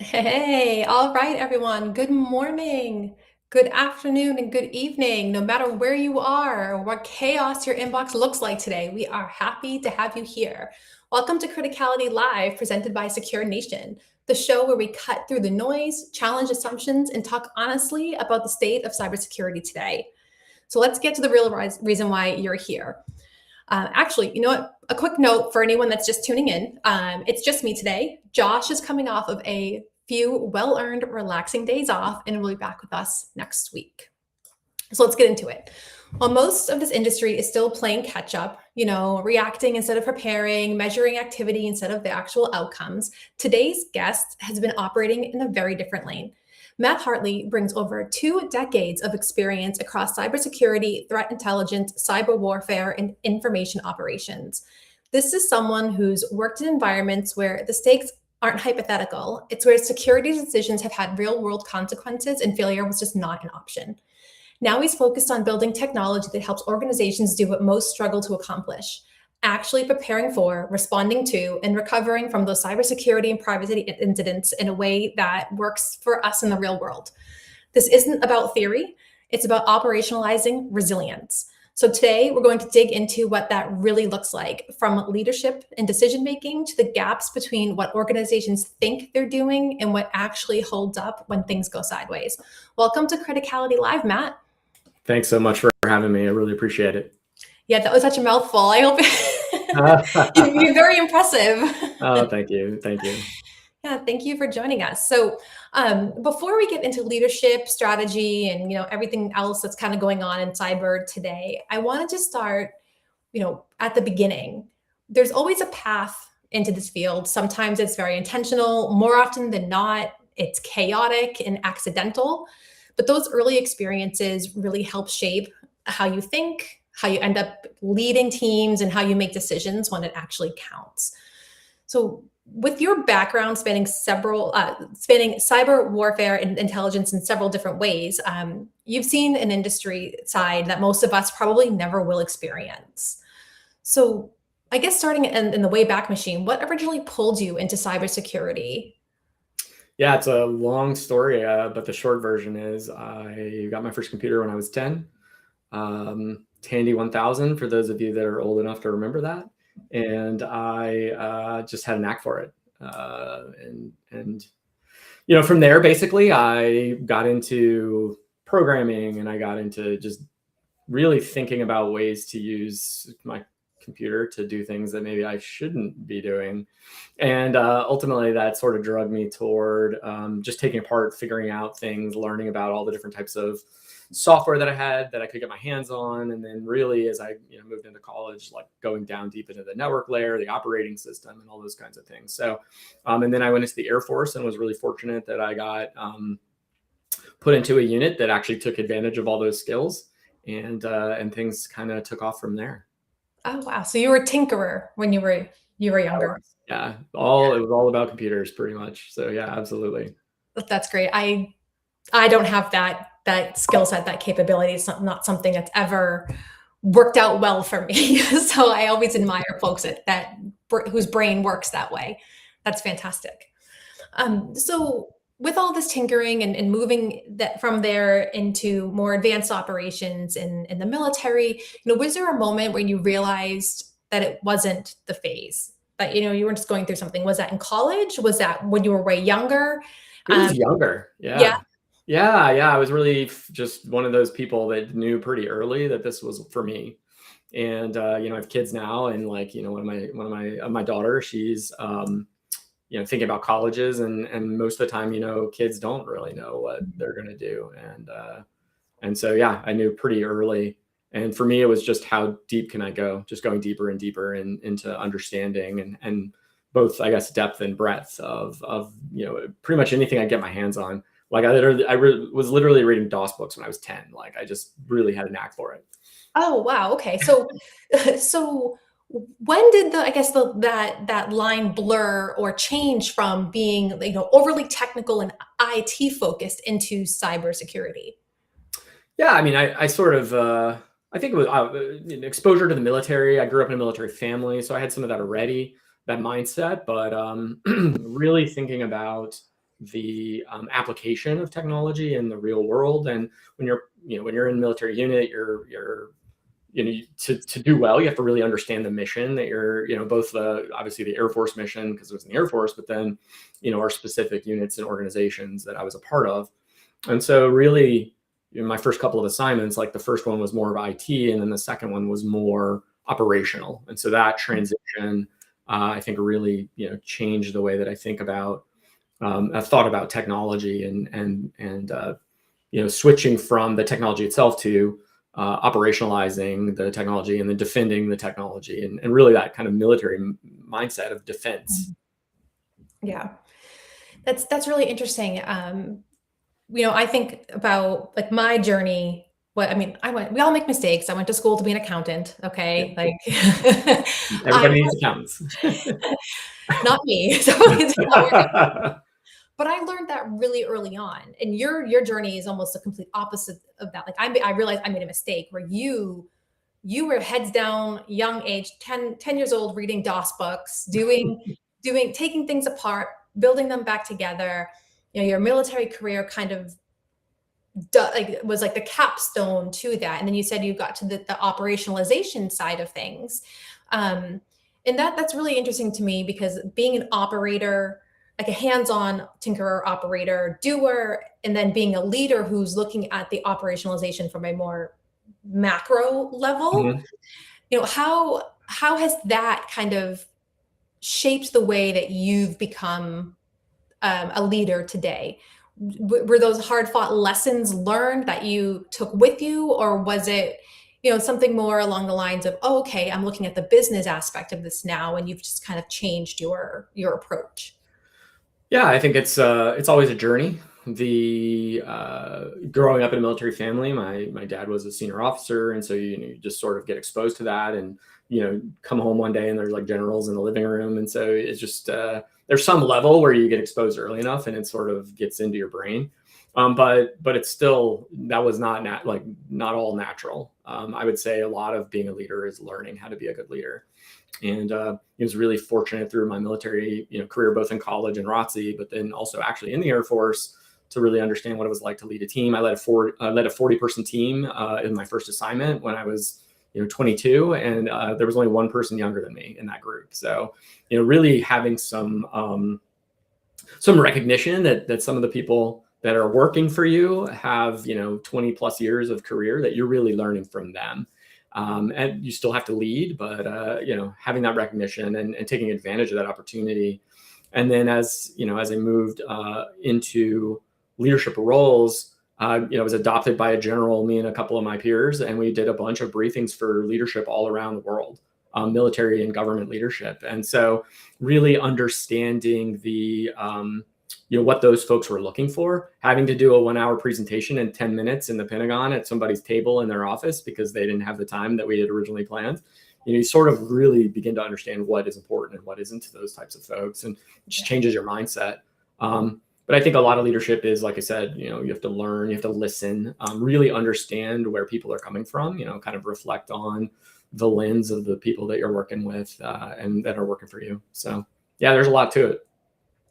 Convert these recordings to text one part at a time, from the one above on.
Hey, all right, everyone. Good morning, good afternoon, and good evening. No matter where you are or what chaos your inbox looks like today, we are happy to have you here. Welcome to Criticality Live, presented by Secure Nation, the show where we cut through the noise, challenge assumptions, and talk honestly about the state of cybersecurity today. So let's get to the real reason why you're here. Actually, you know what? A quick note for anyone that's just tuning in. It's just me today. Josh is coming off of a few well-earned, relaxing days off and will be back with us next week. So let's get into it. While most of this industry is still playing catch up, reacting instead of preparing, measuring activity instead of the actual outcomes, today's guest has been operating in a very different lane. Matt Hartley brings over 2 decades of experience across cybersecurity, threat intelligence, cyber warfare, and information operations. This is someone who's worked in environments where the stakes aren't hypothetical. It's where security decisions have had real world consequences and failure was just not an option. Now he's focused on building technology that helps organizations do what most struggle to accomplish, actually preparing for, responding to, and recovering from those cybersecurity and privacy incidents in a way that works for us in the real world. This isn't about theory, it's about operationalizing resilience. So today we're going to dig into what that really looks like, from leadership and decision making to the gaps between what organizations think they're doing and what actually holds up when things go sideways. Welcome to Criticality Live, Matt. Thanks so much for having me. I really appreciate it. Yeah, that was such a mouthful. I hope you're very impressive. Oh, thank you. Thank you. Yeah, thank you for joining us. So, before we get into leadership, strategy, and everything else that's kind of going on in cyber today, I wanted to start, at the beginning. There's always a path into this field. Sometimes it's very intentional. More often than not, it's chaotic and accidental. But those early experiences really help shape how you think, how you end up leading teams, and how you make decisions when it actually counts. So, with your background spanning cyber warfare and intelligence in several different ways, you've seen an industry side that most of us probably never will experience. So, I guess starting in the Wayback Machine, what originally pulled you into cybersecurity? Yeah, it's a long story, but the short version is I got my first computer when I was 10. Tandy 1000, for those of you that are old enough to remember that. And I just had a knack for it. From there, basically, I got into programming and I got into just really thinking about ways to use my computer to do things that maybe I shouldn't be doing. And ultimately that sort of drug me toward just taking apart, figuring out things, learning about all the different types of software that I had that I could get my hands on. And then really, as I moved into college, like going down deep into the network layer, the operating system, and all those kinds of things. So, and then I went into the Air Force and was really fortunate that I got put into a unit that actually took advantage of all those skills, and things kind of took off from there. Oh wow! So you were a tinkerer when you were younger. Yeah, it was all about computers pretty much. So yeah, absolutely. That's great. I don't have that skill set, that capability. It's not something that's ever worked out well for me. So I always admire folks whose brain works that way. That's fantastic. So with all this tinkering and moving that from there into more advanced operations in the military, was there a moment where you realized that it wasn't the phase, that you weren't just going through something? Was that in college? Was that when you were way younger? It was younger. Yeah. I was really just one of those people that knew pretty early that this was for me. And I have kids now, and one of my daughter, she's thinking about colleges, and most of the time, kids don't really know what they're going to do. And so, yeah, I knew pretty early. And for me, it was just how deep can I go? Just going deeper and deeper into understanding and both, I guess, depth and breadth of pretty much anything I get my hands on. Like was literally reading DOS books when I was 10. Like I just really had a knack for it. Oh, wow. Okay. So, so when did that line blur or change from being, overly technical and IT focused into cybersecurity? Yeah. I mean, I sort of, I think it was exposure to the military. I grew up in a military family, so I had some of that already, that mindset, but really thinking about the application of technology in the real world. And when you're in a military unit, to do well, you have to really understand the mission that you're, both obviously the Air Force mission, because it was in the Air Force, but then, our specific units and organizations that I was a part of. And so really, my first couple of assignments, like the first one was more of IT, and then the second one was more operational. And so that transition, I think, really, changed the way that I think about, I've thought about technology, and switching from the technology itself to operationalizing the technology and then defending the technology, and really that kind of military mindset of defense. Yeah, that's really interesting. I think about like my journey. We all make mistakes. I went to school to be an accountant. Okay. Yeah. Like, I, Everybody needs accountants. not me. So it's not working. But I learned that really early on. And your journey is almost the complete opposite of that. Like I realized I made a mistake where you were heads down, young age, 10 years old, reading DOS books, taking things apart, building them back together. Your military career kind of was like the capstone to that. And then you said you got to the operationalization side of things. And that's really interesting to me, because being an operator, like a hands-on tinkerer, operator, doer, and then being a leader who's looking at the operationalization from a more macro level, Mm-hmm. How has that kind of shaped the way that you've become a leader today? Were those hard fought lessons learned that you took with you, or was it something more along the lines of, oh, okay, I'm looking at the business aspect of this now, and you've just kind of changed your approach? Yeah, I think it's always a journey. The growing up in a military family, my dad was a senior officer, and so you just sort of get exposed to that, and come home one day and there's like generals in the living room, and so it's just there's some level where you get exposed early enough, and it sort of gets into your brain. But it's still, that was not all natural. I would say a lot of being a leader is learning how to be a good leader. And I was really fortunate through my military career, both in college and ROTC, but then also actually in the Air Force, to really understand what it was like to lead a team. I led a 40-person team in my first assignment when I was 22, and there was only one person younger than me in that group. So really having some recognition that some of the people that are working for you have 20 plus years of career, that you're really learning from them. And you still have to lead, but having that recognition and taking advantage of that opportunity. And then as I moved into leadership roles, I was adopted by a general, me and a couple of my peers, and we did a bunch of briefings for leadership all around the world, military and government leadership. And so really understanding the what those folks were looking for, having to do a 1-hour presentation in 10 minutes in the Pentagon at somebody's table in their office because they didn't have the time that we had originally planned. You sort of really begin to understand what is important and what isn't to those types of folks, and it just changes your mindset. But I think a lot of leadership is, like I said, you have to learn, you have to listen, really understand where people are coming from, kind of reflect on the lens of the people that you're working with and that are working for you. So yeah, there's a lot to it.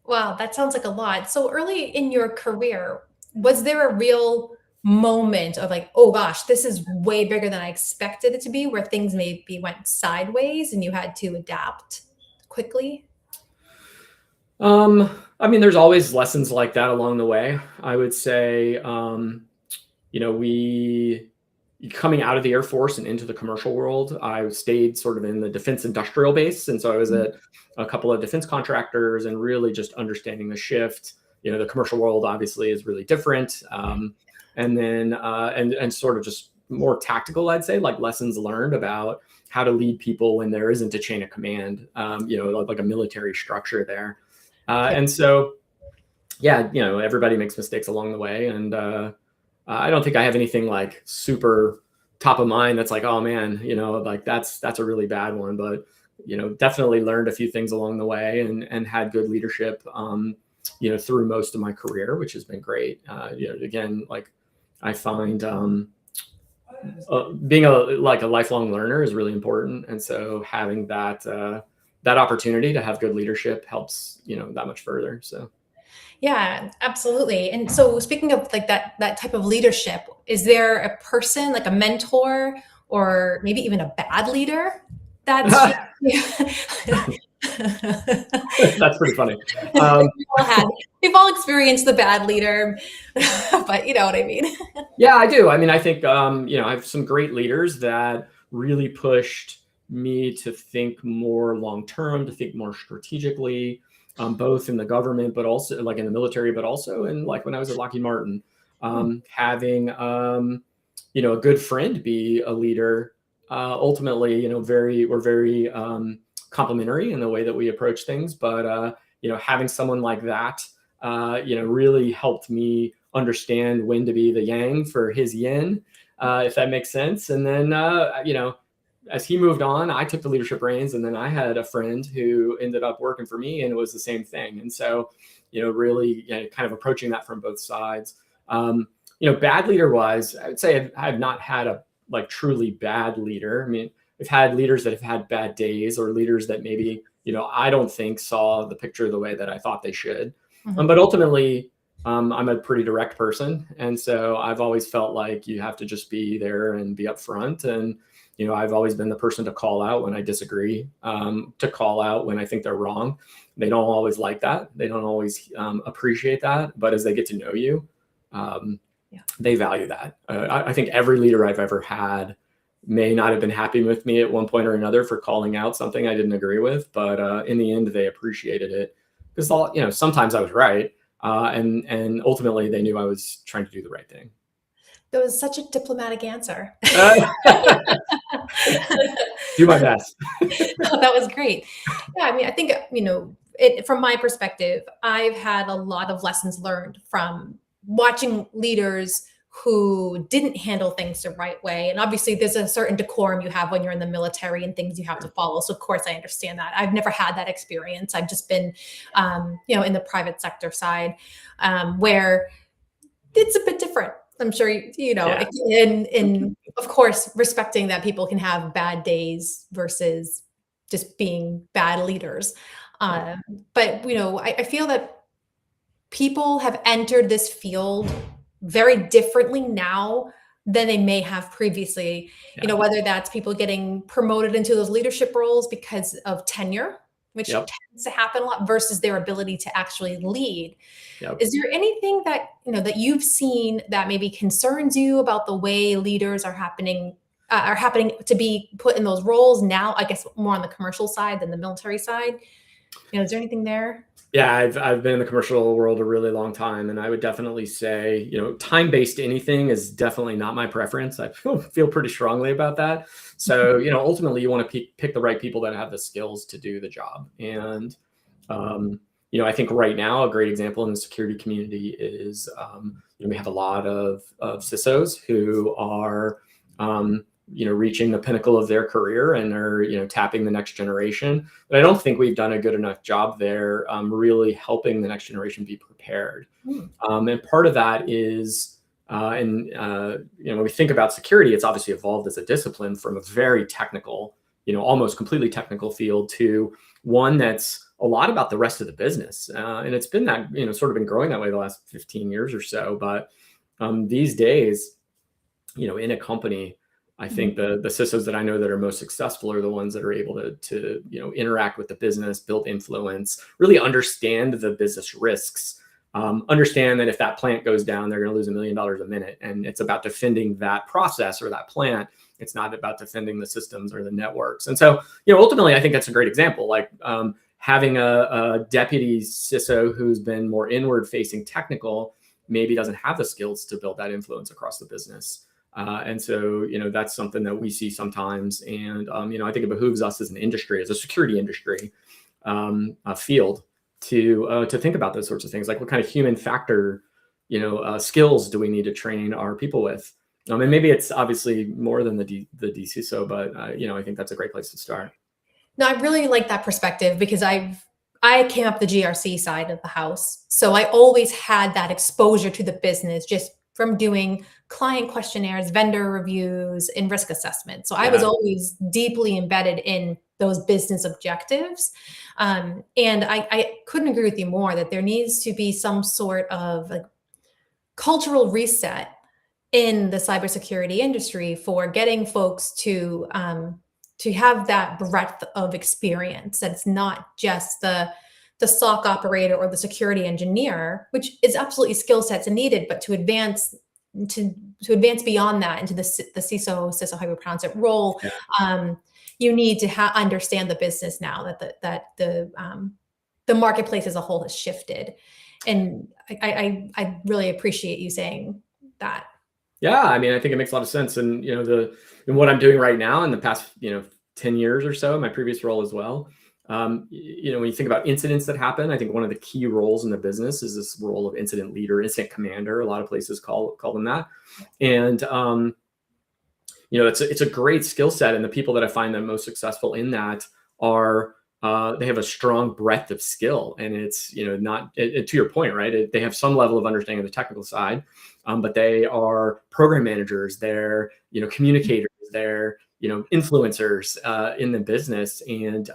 Wow, that sounds like a lot. So early in your career, was there a real moment of like, oh gosh, this is way bigger than I expected it to be, where things maybe went sideways and you had to adapt quickly? I mean, there's always lessons like that along the way. I would say, we coming out of the Air Force and into the commercial world, I stayed sort of in the defense industrial base. And so I was at a couple of defense contractors and really just understanding the shift. The commercial world obviously is really different. And then, and sort of just more tactical, I'd say, like lessons learned about how to lead people when there isn't a chain of command, like a military structure there. And so, yeah, everybody makes mistakes along the way. And I don't think I have anything like super top of mind that's like, oh man, like that's a really bad one. But, definitely learned a few things along the way and had good leadership, through most of my career, which has been great. Again, like I find being a lifelong learner is really important. And so having that opportunity to have good leadership helps, that much further. So. Yeah, absolutely. And so speaking of like that type of leadership, is there a person like a mentor or maybe even a bad leader that's That's pretty funny. we've all had we've all experienced the bad leader, but you know what I mean. Yeah, I do. I mean, I think I have some great leaders that really pushed me to think more long term, to think more strategically, both in the government, but also like in the military, but also in like when I was at Lockheed Martin, having a good friend be a leader. Ultimately, we're very complimentary in the way that we approach things, but having someone like that, really helped me understand when to be the yang for his yin, if that makes sense. And then, as he moved on, I took the leadership reins, and then I had a friend who ended up working for me, and it was the same thing. And so, really kind of approaching that from both sides. Bad leader wise, I would say I have not had a like truly bad leader. I mean, we've had leaders that have had bad days, or leaders that maybe, I don't think saw the picture the way that I thought they should. Mhm. But ultimately, I'm a pretty direct person, and so I've always felt like you have to just be there and be upfront. And I've always been the person to call out when I disagree, to call out when I think they're wrong. They don't always like that. They don't always appreciate that. But as they get to know you, um, Yeah. they value that. I think every leader I've ever had may not have been happy with me at one point or another for calling out something I didn't agree with, but in the end, they appreciated it because sometimes I was right, and ultimately they knew I was trying to do the right thing. That was such a diplomatic answer. Do my best. No, that was great. Yeah, I mean, I think, from my perspective, I've had a lot of lessons learned from watching leaders who didn't handle things the right way. And obviously, there's a certain decorum you have when you're in the military and things you have to follow. So, of course, I understand that. I've never had that experience. I've just been, in the private sector side, where it's a bit different. I'm sure Yeah. in of course respecting that people can have bad days versus just being bad leaders. Yeah. Um, but I feel that people have entered this field very differently now than they may have previously. Yeah. Whether that's people getting promoted into those leadership roles because of tenure, which Yep. tends to happen a lot, versus their ability to actually lead. Yep. Is there anything that that you've seen that maybe concerns you about the way leaders are happening to be put in those roles now? I guess more on the commercial side than the military side. Is there anything there? Yeah, I've been in the commercial world a really long time, and I would definitely say, time-based anything is definitely not my preference. I feel pretty strongly about that. So, ultimately, you want to pick the right people that have the skills to do the job. And I think right now a great example in the security community is we have a lot of CISOs who are reaching the pinnacle of their career and are tapping the next generation. But I don't think we've done a good enough job there, really helping the next generation be prepared. Hmm. And part of that is, when we think about security, it's obviously evolved as a discipline from a very technical, almost completely technical field to one that's a lot about the rest of the business. And it's been that, sort of been growing that way the last 15 years or so. But these days, in a company, I Mhm. think the CISOs that I know that are most successful are the ones that are able to interact with the business, build influence, really understand the business risks, understand that if that plant goes down, they're going to lose $1 million a minute, and it's about defending that process or that plant. It's not about defending the systems or the networks. And so, ultimately, I think that's a great example. Like having a deputy CISO who's been more inward-facing technical maybe doesn't have the skills to build that influence across the business. And so, that's something that we see sometimes. And, I think it behooves us as an industry, as a security industry field, to think about those sorts of things. Like what kind of human factor, skills do we need to train our people with? And maybe it's obviously more than the DCSO, but, I think that's a great place to start. No, I really like that perspective because I came up the GRC side of the house. So I always had that exposure to the business just from doing client questionnaires, vendor reviews, and risk assessment. So I was Yeah. always deeply embedded in those business objectives. And I couldn't agree with you more that there needs to be some sort of like cultural reset in the cybersecurity industry for getting folks to have that breadth of experience. That it's not just the SOC operator or the security engineer, which is absolutely skill sets and needed, but to to advance beyond that into the CISO, how you pronounce it, role, Yeah. um, you need to understand the business now that the marketplace as a whole has shifted. And I really appreciate you saying that. Yeah, I mean, I think it makes a lot of sense. And and what I'm doing right now in the past, 10 years or so, my previous role as well. When you think about incidents that happen, I think one of the key roles in the business is this role of incident leader, incident commander. A lot of places call them that. And it's a great skill set, and the people that I find the most successful in that are they have a strong breadth of skill, and it's not to your point, right? They have some level of understanding of the technical side, but they are program managers, they're communicators, they're influencers in the business, and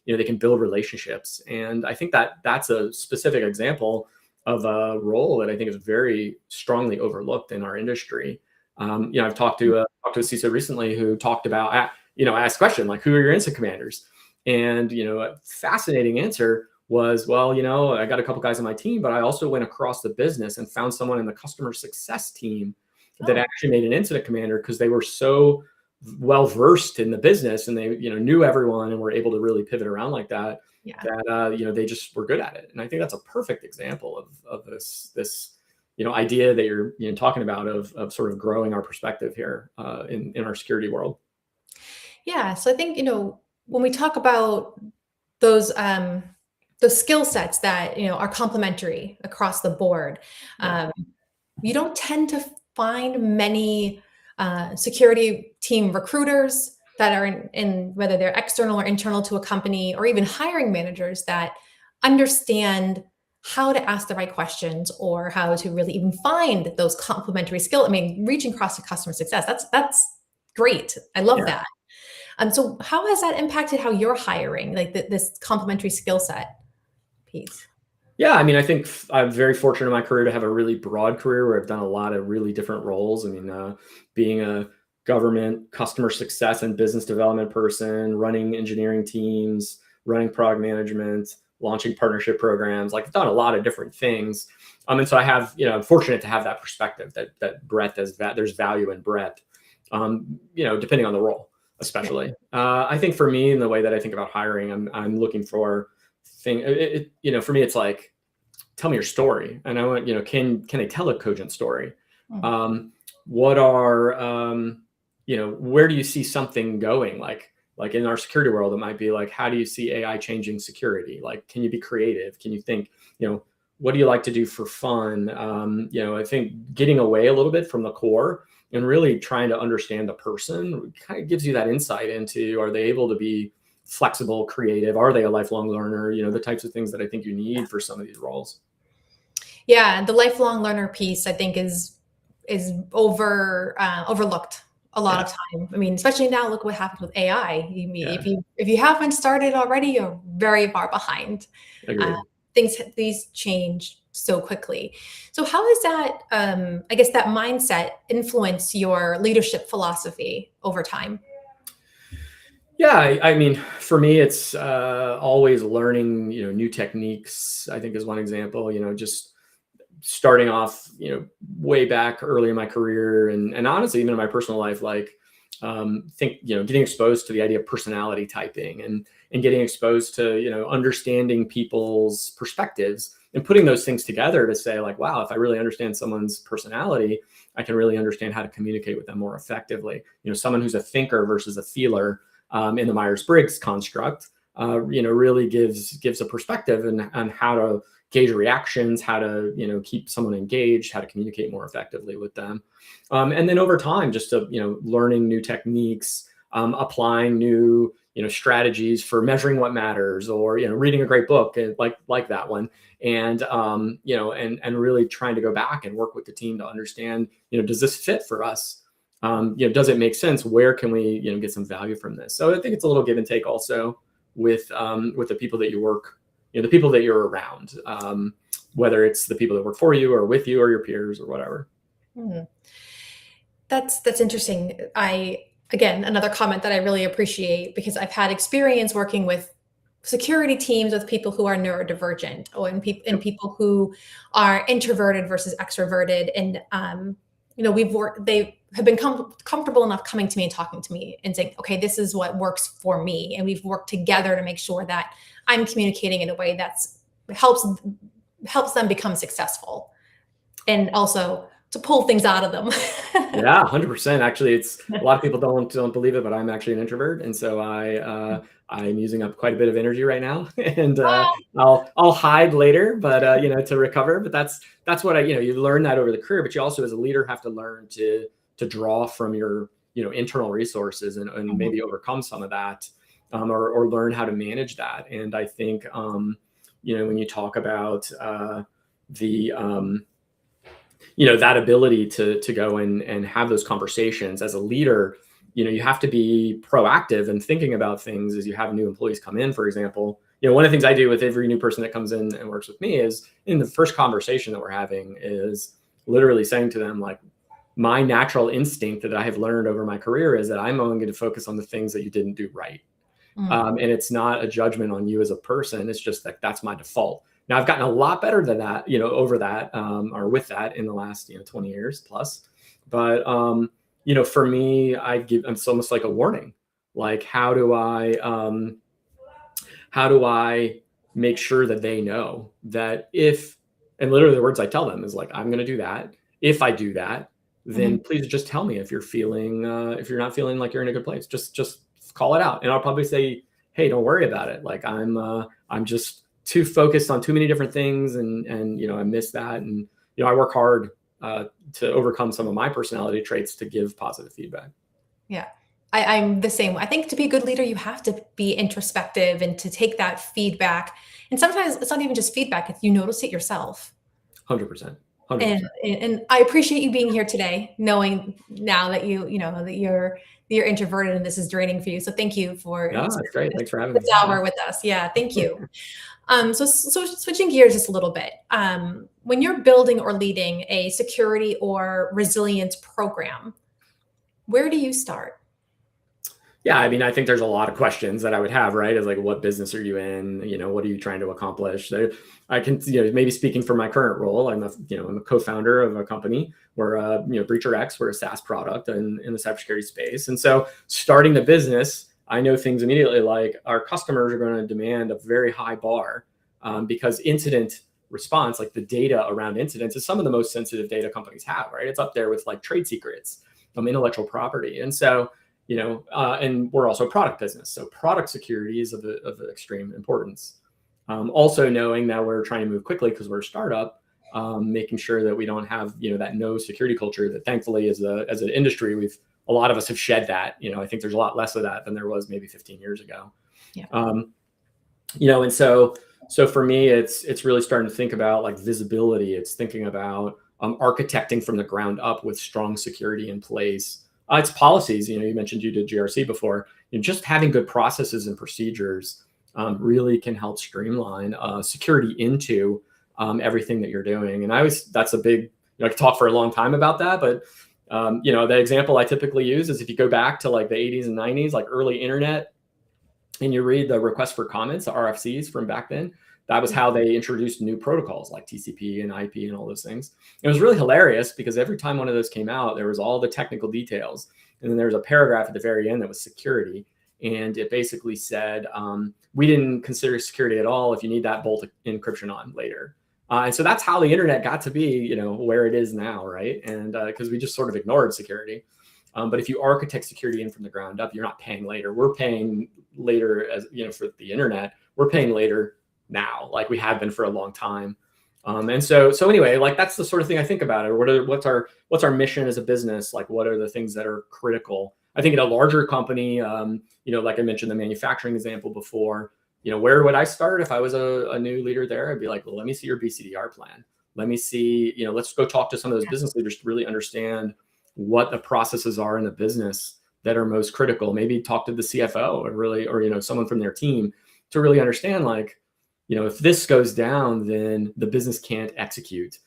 they can build relationships. And I think that that's a specific example of a role that I think is very strongly overlooked in our industry. I've talked to a CISO recently who talked about, asked a question like, who are your incident commanders? And, a fascinating answer was, well, I got a couple guys on my team, but I also went across the business and found someone in the customer success team that Oh, actually made an incident commander because they were so well versed in the business, and they, knew everyone and were able to really pivot around like that, yeah. that, they just were good at it. And I think that's a perfect example of this idea that you're talking about of sort of growing our perspective here in our security world. Yeah. So I think, when we talk about those um those skill sets that, are complementary across the board, Yeah. um, you don't tend to find many security team recruiters that are in whether they're external or internal to a company, or even hiring managers that understand how to ask the right questions or how to really even find those complementary skill. I mean, reaching across to customer success, that's great. I love Yeah. that. So how has that impacted how you're hiring, like this complementary skill set piece? Yeah, I mean, I think I'm very fortunate in my career to have a really broad career where I've done a lot of really different roles. I mean, being a government customer success and business development person, running engineering teams, running product management, launching partnership programs, like I've done a lot of different things. And so I have, I'm fortunate to have that perspective that breadth is that there's value in breadth, depending on the role, Yeah. especially. I think for me, in the way that I think about hiring, I'm looking for for me, it's like, tell me your story. And I want, can they tell a cogent story? Mm. Um, what are, where do you see something going? Like in our security world, it might be like, how do you see AI changing security? Like, can you be creative? Can you think, what do you like to do for fun? I think getting away a little bit from the core and really trying to understand the person kind of gives you that insight into, are they able to be flexible, creative? Are they a lifelong learner? The types of things that I think you need for some of these roles. Yeah, the lifelong learner piece, I think, is overlooked a lot Yeah, of time. I mean, especially now, look what happened with AI. yeah, If you haven't started already, you're very far behind. Uh, agreed. these change so quickly. So how has that, I guess, that mindset influence your leadership philosophy over time? Yeah, I mean, for me, it's always learning, new techniques. I think is one example. Just starting off, way back early in my career, and honestly, even in my personal life, like getting exposed to the idea of personality typing, and getting exposed to understanding people's perspectives and putting those things together to say like, wow, if I really understand someone's personality, I can really understand how to communicate with them more effectively. Someone who's a thinker versus a feeler, in the Myers-Briggs construct, really gives a perspective on how to gauge reactions, how to keep someone engaged, how to communicate more effectively with them, and then over time, just to learning new techniques, applying new strategies for measuring what matters, or reading a great book, like that one, and and really trying to go back and work with the team to understand, does this fit for us? Does it make sense? Where can we get some value from this? So I think it's a little give and take also with the people that you work, the people that you're around, whether it's the people that work for you or with you or your peers or whatever. That's interesting. Again, another comment that I really appreciate, because I've had experience working with security teams with people who are neurodivergent, and people who are introverted versus extroverted. And, they have been comfortable enough coming to me and talking to me and saying, okay, this is what works for me. And we've worked together to make sure that I'm communicating in a way that's helps them become successful, and also to pull things out of them. Yeah, 100%. Actually, it's a lot of people don't believe it, but I'm actually an introvert, and so I'm using up quite a bit of energy right now, and I'll hide later, but to recover. But that's what you learn that over the career, but you also as a leader have to learn to draw from your internal resources and maybe overcome some of that, or learn how to manage that. And I think when you talk about that ability to go and have those conversations as a leader, you have to be proactive and thinking about things as you have new employees come in. For example, one of the things I do with every new person that comes in and works with me is, in the first conversation that we're having, is literally saying to them, like, my natural instinct that I have learned over my career is that I'm only going to focus on the things that you didn't do right. And it's not a judgment on you as a person. It's just that that's my default. Now, I've gotten a lot better than that, over that, or with that in the last, 20 years plus. But, for me, it's almost like a warning. Like, how do I make sure that they know that and literally the words I tell them is like, I'm going to do that. If I do that, then please just tell me if you're not feeling like you're in a good place. Just call it out. And I'll probably say, hey, don't worry about it. Like, I'm just too focused on too many different things, and I miss that. And I work hard to overcome some of my personality traits to give positive feedback. Yeah, I'm the same. I think to be a good leader, you have to be introspective and to take that feedback. And sometimes it's not even just feedback; you notice it yourself. 100%. And I appreciate you being here today, knowing now that that you're introverted and this is draining for you. So thank you for that's great. Thanks for having me. This hour with us. Yeah, thank you. So switching gears just a little bit, when you're building or leading a security or resilience program, where do you start? Yeah, I mean, I think there's a lot of questions that I would have, right? Is like, what business are you in? What are you trying to accomplish? So I can, maybe speaking from my current role, I'm a co-founder of a company. We're Breacher X, we're a SaaS product in the cybersecurity space. And so starting the business, I know things immediately, like our customers are going to demand a very high bar, because incident response, like the data around incidents, is some of the most sensitive data companies have, right? It's up there with like trade secrets, intellectual property. And so, and we're also a product business. So product security is of extreme importance. Also knowing that we're trying to move quickly because we're a startup, making sure that we don't have, that no security culture that thankfully as an industry, a lot of us have shed that. I think there's a lot less of that than there was maybe 15 years ago. Yeah. And so for me, it's really starting to think about like visibility. It's thinking about architecting from the ground up with strong security in place. It's policies. You mentioned you did GRC before. Just having good processes and procedures really can help streamline security into everything that you're doing. And that's a big, I could talk for a long time about that, but the example I typically use is if you go back to like the 80s and 90s, like early internet, and you read the request for comments, the RFCs from back then, that was how they introduced new protocols like TCP and IP and all those things. It was really hilarious because every time one of those came out, there was all the technical details. And then there was a paragraph at the very end that was security. And it basically said, we didn't consider security at all if you need that bolt encryption on later. And so that's how the internet got to be, where it is now, right? And because we just sort of ignored security. But if you architect security in from the ground up, you're not paying later. We're paying later, as for the internet, we're paying later now, like we have been for a long time. And so anyway, like that's the sort of thing I think about it. What's our mission as a business? Like, what are the things that are critical? I think in a larger company, like I mentioned the manufacturing example before, where would I start if I was a new leader there? I'd be like, well, let me see your BCDR plan. Let me see, let's go talk to some of those business leaders to really understand what the processes are in the business that are most critical. Maybe talk to the CFO or someone from their team to really understand, like, if this goes down, then the business can't execute.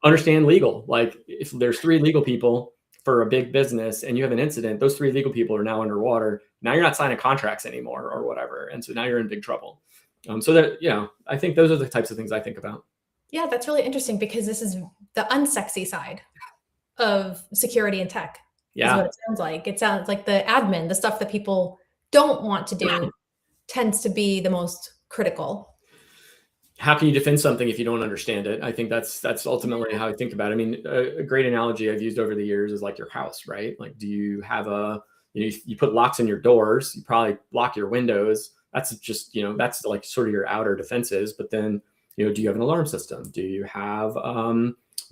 Understand legal. Like if there's 3 legal people for a big business and you have an incident, those 3 legal people are now underwater. Now you're not signing contracts anymore or whatever. And so now you're in big trouble. So that, I think those are the types of things I think about. Yeah, that's really interesting because this is the unsexy side of security and tech. Is what it sounds like. It sounds like the admin, the stuff that people don't want to do, tends to be the most critical. How can you defend something if you don't understand it? I think that's ultimately how I think about it. I mean, a great analogy I've used over the years is like your house, right? Like, do you have you put locks in your doors, you probably lock your windows. That's just, that's like sort of your outer defenses. But then, do you have an alarm system? Do you have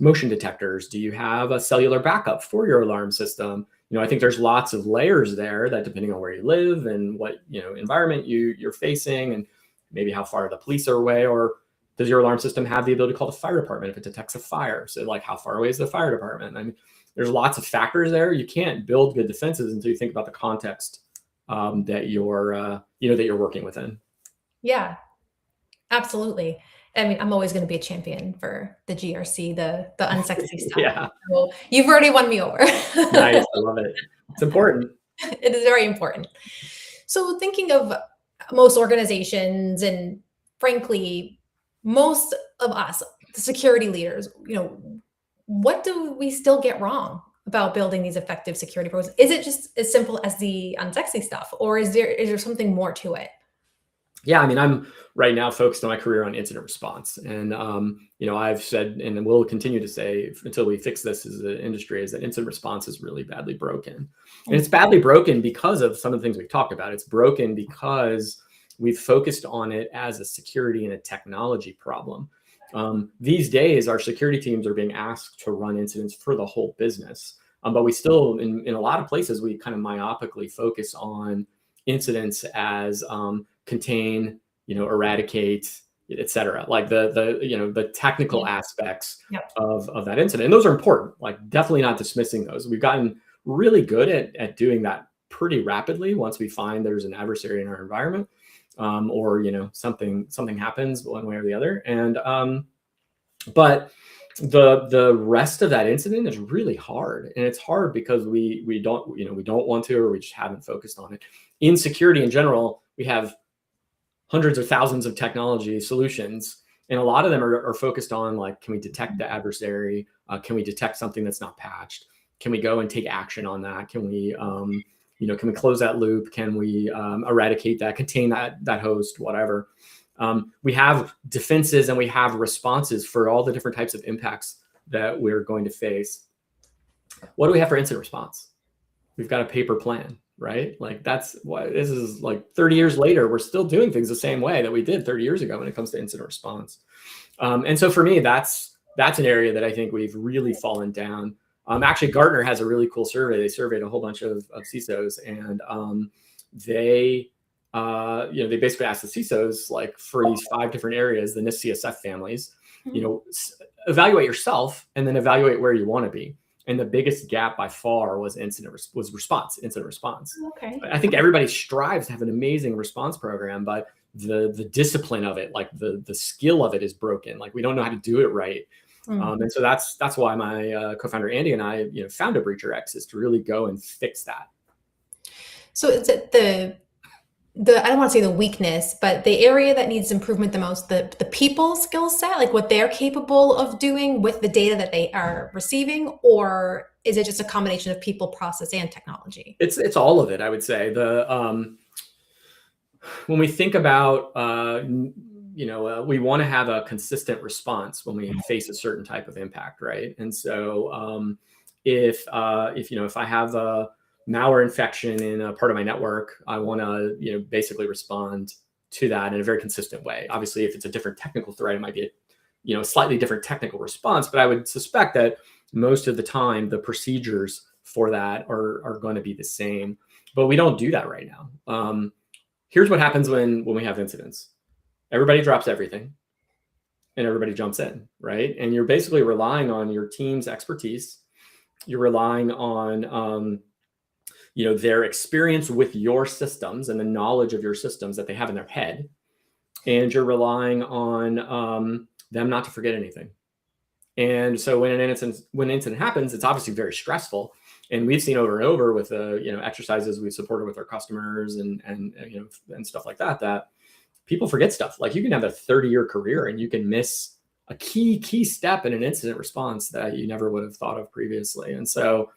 motion detectors? Do you have a cellular backup for your alarm system? I think there's lots of layers there that, depending on where you live and what, environment you're facing, and maybe how far the police are away, or does your alarm system have the ability to call the fire department if it detects a fire? So like, how far away is the fire department? I mean, there's lots of factors there. You can't build good defenses until you think about the context that you're working within. Yeah, absolutely. I mean, I'm always going to be a champion for the GRC, the unsexy stuff. Yeah. So you've already won me over. Nice. I love it. It's important. It is very important. So thinking of most organizations and frankly, most of us, the security leaders, what do we still get wrong about building these effective security programs? Is it just as simple as the unsexy stuff, or is there something more to it? Yeah, I mean, I'm right now focused on my career on incident response. And, I've said, and will continue to say until we fix this as an industry, is that incident response is really badly broken. And it's badly broken because of some of the things we've talked about. It's broken because we've focused on it as a security and a technology problem. These days, our security teams are being asked to run incidents for the whole business. But we still, in a lot of places, we kind of myopically focus on incidents as contain, eradicate, et cetera, like the technical aspects of that incident. And those are important, like definitely not dismissing those. We've gotten really good at doing that pretty rapidly once we find there's an adversary in our environment, or, something happens one way or the other. And, but the rest of that incident is really hard. And it's hard because we don't want to, or we just haven't focused on it. In security in general, we have hundreds of thousands of technology solutions, and a lot of them are focused on, like, can we detect the adversary? Can we detect something that's not patched? Can we go and take action on that? Can we, can we close that loop? Can we eradicate that, contain that host, whatever? We have defenses and we have responses for all the different types of impacts that we're going to face. What do we have for incident response? We've got a paper plan, right? Like, that's what this is. Like 30 years later, we're still doing things the same way that we did 30 years ago when it comes to incident response. And so for me, that's an area that I think we've really fallen down. Actually, Gartner has a really cool survey. They surveyed a whole bunch of CISOs, and they basically asked the CISOs, like, for these 5 different areas, the NIST CSF families, evaluate yourself and then evaluate where you want to be. And the biggest gap by far was incident response. Okay. I think everybody strives to have an amazing response program, but the discipline of it, like the skill of it, is broken. Like, we don't know how to do it right. And so that's why my co-founder Andy and I, founded Breacher X, is to really go and fix that. So is it the I don't want to say the weakness, but the area that needs improvement the most, the people skill set, like what they're capable of doing with the data that they are receiving, or is it just a combination of people, process, and technology? It's all of it, I would say. When we think about, we want to have a consistent response when we face a certain type of impact, right? And so if I have a malware infection in a part of my network, I want to, basically respond to that in a very consistent way. Obviously, if it's a different technical threat, it might be a slightly different technical response, but I would suspect that most of the time the procedures for that are going to be the same. But we don't do that right now. Here's what happens when we have incidents. Everybody drops everything and everybody jumps in, right? And you're basically relying on your team's expertise. You're relying on their experience with your systems and the knowledge of your systems that they have in their head. And you're relying on them not to forget anything. And so when an incident happens, it's obviously very stressful. And we've seen over and over with exercises we've supported with our customers and stuff like that, that people forget stuff. Like you can have a 30-year career and you can miss a key step in an incident response that you never would have thought of previously. And so,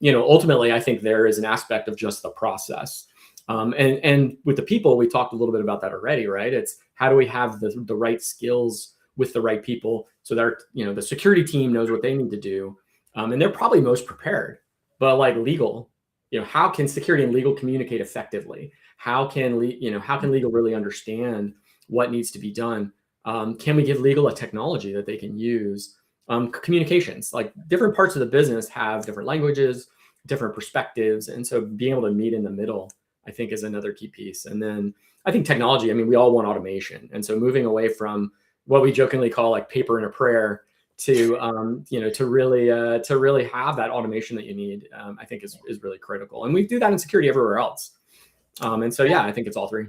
ultimately, I think there is an aspect of just the process. And with the people, we talked a little bit about that already, right? It's how do we have the right skills with the right people so that the security team knows what they need to do, and they're probably most prepared. But like legal, how can security and legal communicate effectively? How can legal really understand what needs to be done? Can we give legal a technology that they can use? Communications, like different parts of the business have different languages, different perspectives, and so being able to meet in the middle, I think, is another key piece. And then I think technology. I mean, we all want automation, and so moving away from what we jokingly call like paper and a prayer to to really have that automation that you need, I think is really critical. And we do that in security everywhere else. And so I think it's all three.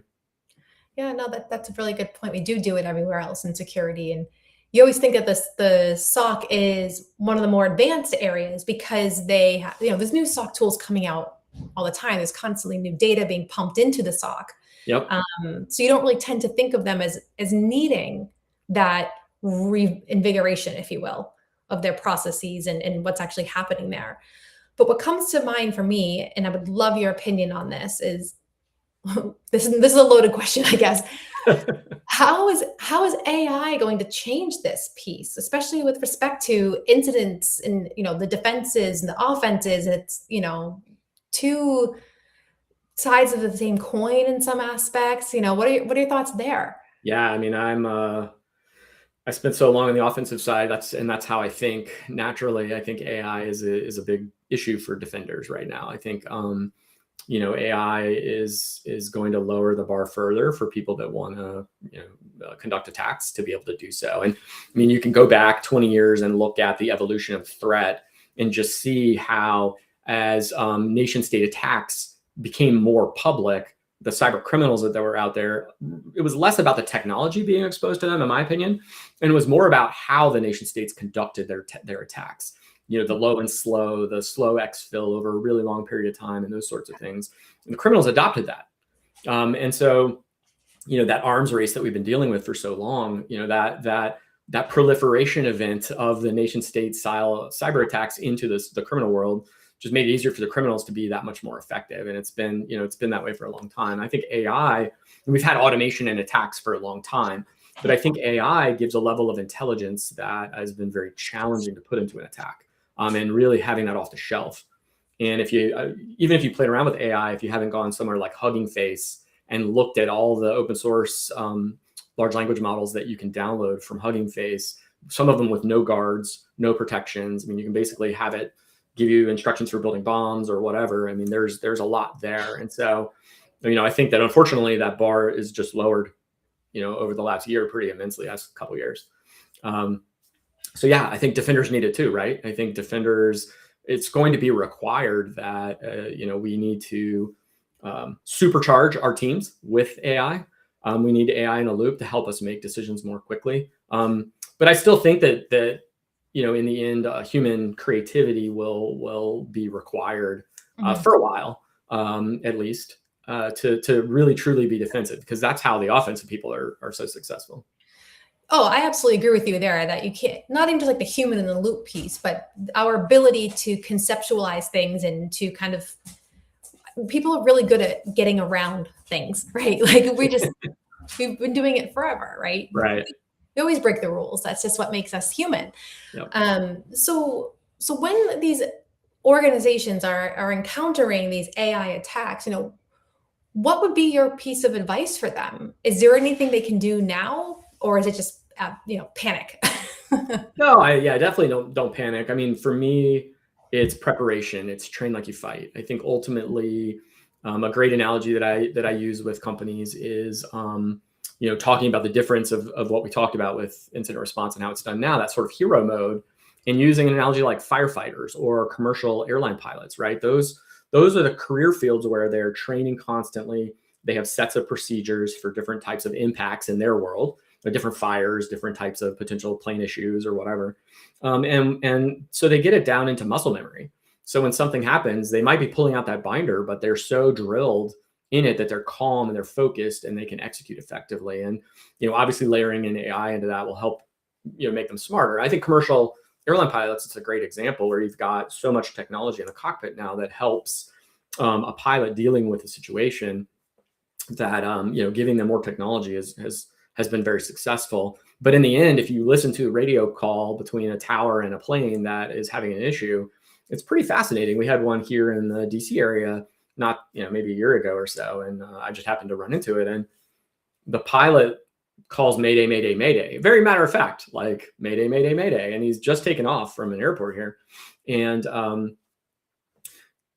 Yeah, no, that's a really good point. We do it everywhere else in security, and you always think that the SOC is one of the more advanced areas because they have, there's new SOC tools coming out all the time. There's constantly new data being pumped into the SOC. Yep. So you don't really tend to think of them as needing that reinvigoration, if you will, of their processes and what's actually happening there. But what comes to mind for me, and I would love your opinion on this, is this is a loaded question, I guess. How is AI going to change this piece, especially with respect to incidents and the defenses and the offenses? It's two sides of the same coin in some aspects. What are your thoughts there? Yeah, I mean, I spent so long on the offensive side. That's how I think naturally. I think AI is a big issue for defenders right now. I think AI is going to lower the bar further for people that want to conduct attacks to be able to do so. And I mean, you can go back 20 years and look at the evolution of threat and just see how as nation state attacks became more public, the cyber criminals that were out there, it was less about the technology being exposed to them, in my opinion, and it was more about how the nation states conducted their attacks. The low and slow, the slow exfil over a really long period of time, and those sorts of things. And the criminals adopted that, and so that arms race that we've been dealing with for so long, that proliferation event of the nation state style cyber attacks into the criminal world just made it easier for the criminals to be that much more effective. And it's been that way for a long time. I think AI, and we've had automation and attacks for a long time, but I think AI gives a level of intelligence that has been very challenging to put into an attack, and really having that off the shelf. And even if you played around with AI, if you haven't gone somewhere like Hugging Face and looked at all the open source large language models that you can download from Hugging Face, some of them with no guards, no protections. I mean, you can basically have it give you instructions for building bombs or whatever. I mean, there's a lot there. And so, I think that unfortunately that bar is just lowered, over the last year pretty immensely, last couple of years. So yeah, I think defenders need it too, right? I think defenders, it's going to be required that, we need to supercharge our teams with AI. We need AI in a loop to help us make decisions more quickly. But I still think that in the end, human creativity will be required for a while, at least, to really truly be defensive, because that's how the offensive people are so successful. Oh, I absolutely agree with you there that you can't, not even just like the human in the loop piece, but our ability to conceptualize things and to kind of, people are really good at getting around things, right? Like we've been doing it forever, right? Right. We always break the rules. That's just what makes us human. Yep. So when these organizations are encountering these AI attacks, what would be your piece of advice for them? Is there anything they can do now, or is it just panic? No, I definitely don't panic. I mean, for me, it's preparation. It's train like you fight. I think ultimately, a great analogy that I use with companies is, talking about the difference of what we talked about with incident response and how it's done now, that sort of hero mode, and using an analogy like firefighters or commercial airline pilots, right? Those are the career fields where they're training constantly. They have sets of procedures for different types of impacts in their world, different fires, different types of potential plane issues or whatever. And so they get it down into muscle memory. So when something happens, they might be pulling out that binder, but they're so drilled in it that they're calm and they're focused and they can execute effectively. And, obviously layering in AI into that will help, make them smarter. I think commercial airline pilots, it's a great example where you've got so much technology in the cockpit now that helps a pilot dealing with a situation that, giving them more technology has been very successful. But in the end, if you listen to a radio call between a tower and a plane that is having an issue, it's pretty fascinating. We had one here in the DC area, not, maybe a year ago or so. And I just happened to run into it. And the pilot calls Mayday, Mayday, Mayday. Very matter of fact, like Mayday, Mayday, Mayday. And he's just taken off from an airport here. And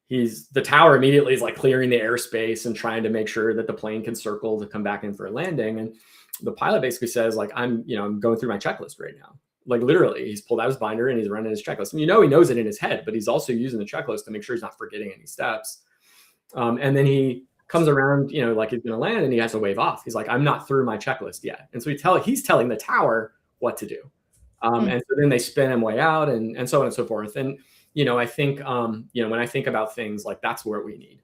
the tower immediately is like clearing the airspace and trying to make sure that the plane can circle to come back in for a landing. And the pilot basically says, like, I'm going through my checklist right now. Like literally, he's pulled out his binder and he's running his checklist. And he knows it in his head, but he's also using the checklist to make sure he's not forgetting any steps. And then he comes around, like he's going to land and he has to wave off. He's like, I'm not through my checklist yet. And so he's telling the tower what to do. And so then they spin him way out and so on and so forth. And, I think, when I think about things like that's what we need.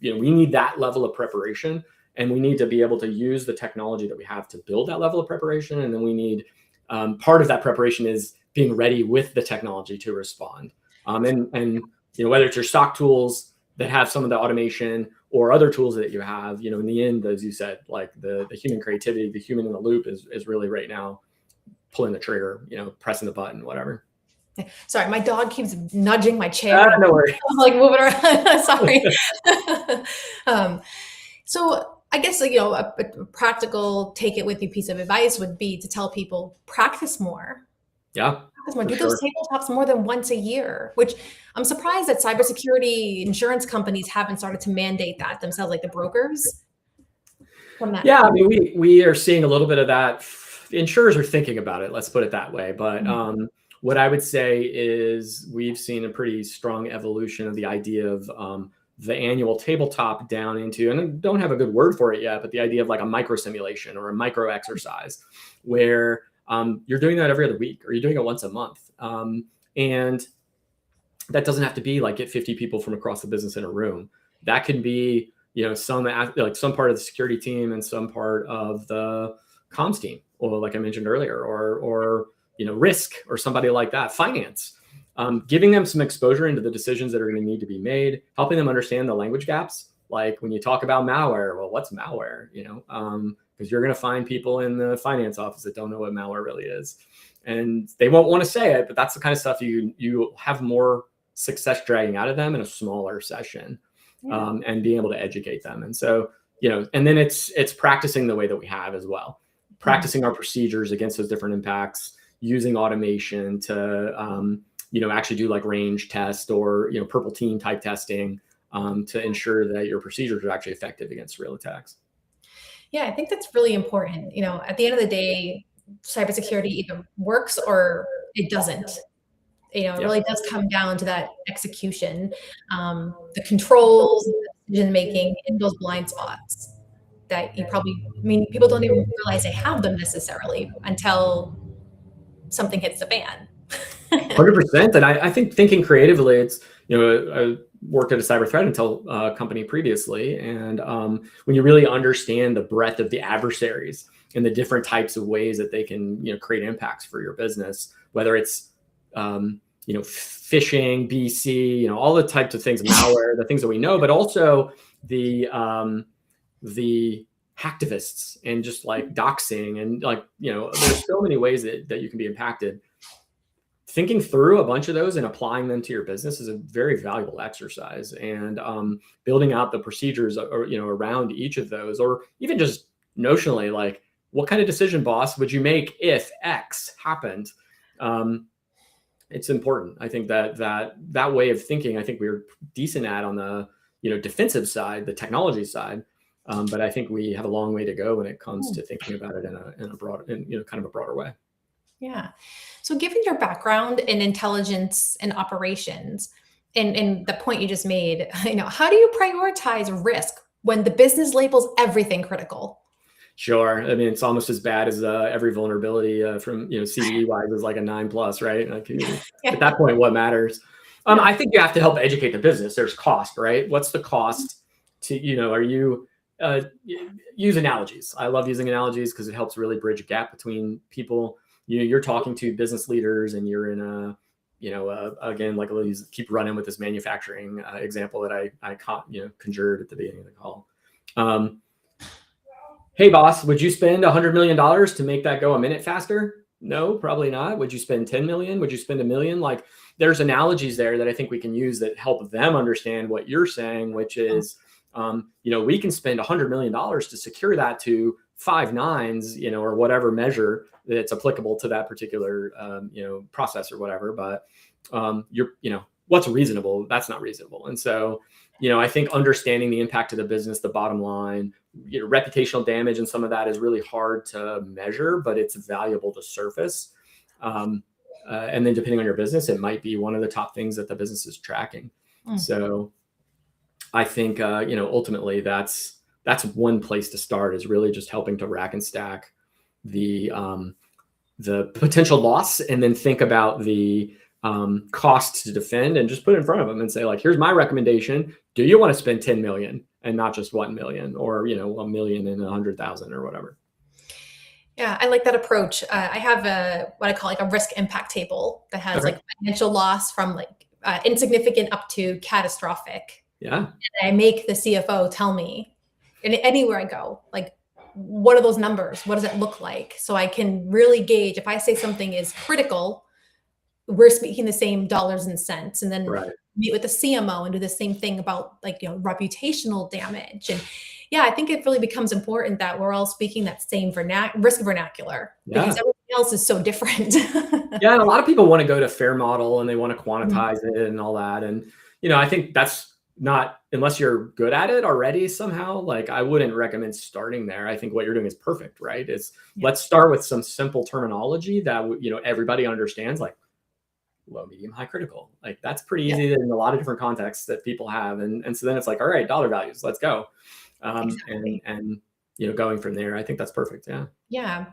We need that level of preparation, and we need to be able to use the technology that we have to build that level of preparation. And then we need, part of that preparation is being ready with the technology to respond. And whether it's your stock tools that have some of the automation or other tools that you have, in the end, as you said, like the human creativity, the human in the loop is really right now pulling the trigger, pressing the button, whatever. Sorry, my dog keeps nudging my chair. No worries. I'm like moving around. Sorry. So I guess, a practical take it with you piece of advice would be to tell people practice more. Yeah. Do those tabletops more than once a year, which I'm surprised that cybersecurity insurance companies haven't started to mandate that themselves, like the brokers. Yeah, I mean, we are seeing a little bit of that. Insurers are thinking about it, let's put it that way. But what I would say is we've seen a pretty strong evolution of the idea of the annual tabletop down into, and I don't have a good word for it yet, but the idea of like a micro simulation or a micro exercise where you're doing that every other week or you're doing it once a month. And that doesn't have to be like get 50 people from across the business in a room. That can be, some part of the security team and some part of the comms team, or like I mentioned earlier, or risk or somebody like that, finance, giving them some exposure into the decisions that are going to need to be made, helping them understand the language gaps. Like when you talk about malware, well, what's malware? Because you're going to find people in the finance office that don't know what malware really is, and they won't want to say it, but that's the kind of stuff you have more success dragging out of them in a smaller session, and being able to educate them. And so, and then it's practicing the way that we have as well, practicing our procedures against those different impacts, using automation to, actually do like range test or, purple team type testing, to ensure that your procedures are actually effective against real attacks. Yeah, I think that's really important. At the end of the day, cybersecurity either works or it doesn't. It really does come down to that execution, the controls, the decision making in those blind spots that people don't even realize they have them necessarily until something hits the fan. 100%. And I think thinking creatively, it's, I worked at a cyber threat intel company previously. And when you really understand the breadth of the adversaries and the different types of ways that they can, create impacts for your business, whether it's, phishing, BC, all the types of things, malware, the things that we know, but also the hacktivists and just like doxing and like, there's so many ways that you can be impacted. Thinking through a bunch of those and applying them to your business is a very valuable exercise, and building out the procedures around each of those, or even just notionally, like what kind of decision, boss, would you make if X happened? it's important. I think that way of thinking, I think we're decent at on the defensive side, the technology side, but I think we have a long way to go when it comes to thinking about it in a broad, kind of a broader way. Yeah. So, given your background in intelligence and operations, and the point you just made, how do you prioritize risk when the business labels everything critical? Sure. I mean, it's almost as bad as every vulnerability from CVE wise is like a 9+, right? Like, at Yeah. that point, what matters? Yeah. I think you have to help educate the business. There's cost, right? What's the cost to are you use analogies? I love using analogies because it helps really bridge a gap between people. You're talking to business leaders, and you're in a again, like I'll keep running with this manufacturing example that I conjured at the beginning of the call. Hey boss, would you spend $100 million to make that go a minute faster? No, probably not. Would you spend 10 million? Would you spend $1 million? Like, there's analogies there that I think we can use that help them understand what you're saying, which is, we can spend $100 million to secure that to 5 nines, or whatever measure that's applicable to that particular, process or whatever. But, what's reasonable? That's not reasonable. And so, I think understanding the impact of the business, the bottom line, reputational damage, and some of that is really hard to measure, but it's valuable to surface. And then depending on your business, it might be one of the top things that the business is tracking. So I think, ultimately that's one place to start, is really just helping to rack and stack the potential loss, and then think about the cost to defend, and just put it in front of them and say, like, here's my recommendation. Do you want to spend 10 million and not just 1 million, or, 1 million and 100,000 or whatever? Yeah, I like that approach. I have what I call like a risk impact table that has Okay. like financial loss from like insignificant up to catastrophic. Yeah. And I make the CFO tell me, and anywhere I go, like, what are those numbers? What does it look like? So I can really gauge if I say something is critical, we're speaking the same dollars and cents. And then Right. meet with the CMO and do the same thing about like, reputational damage. And yeah, I think it really becomes important that we're all speaking that same risk vernacular, because Yeah. everything else is so different. Yeah. And a lot of people want to go to fair model, and they want to quantize it and all that. And, I think that's not, unless you're good at it already somehow, like, I wouldn't recommend starting there. I think what you're doing is perfect, right? Let's start with some simple terminology that, everybody understands, like low, medium, high, critical. Like, that's pretty Yeah, easy in a lot of different contexts that people have. And so then it's like, all right, dollar values, let's go. exactly. And, going from there, I think that's perfect. Yeah. Yeah.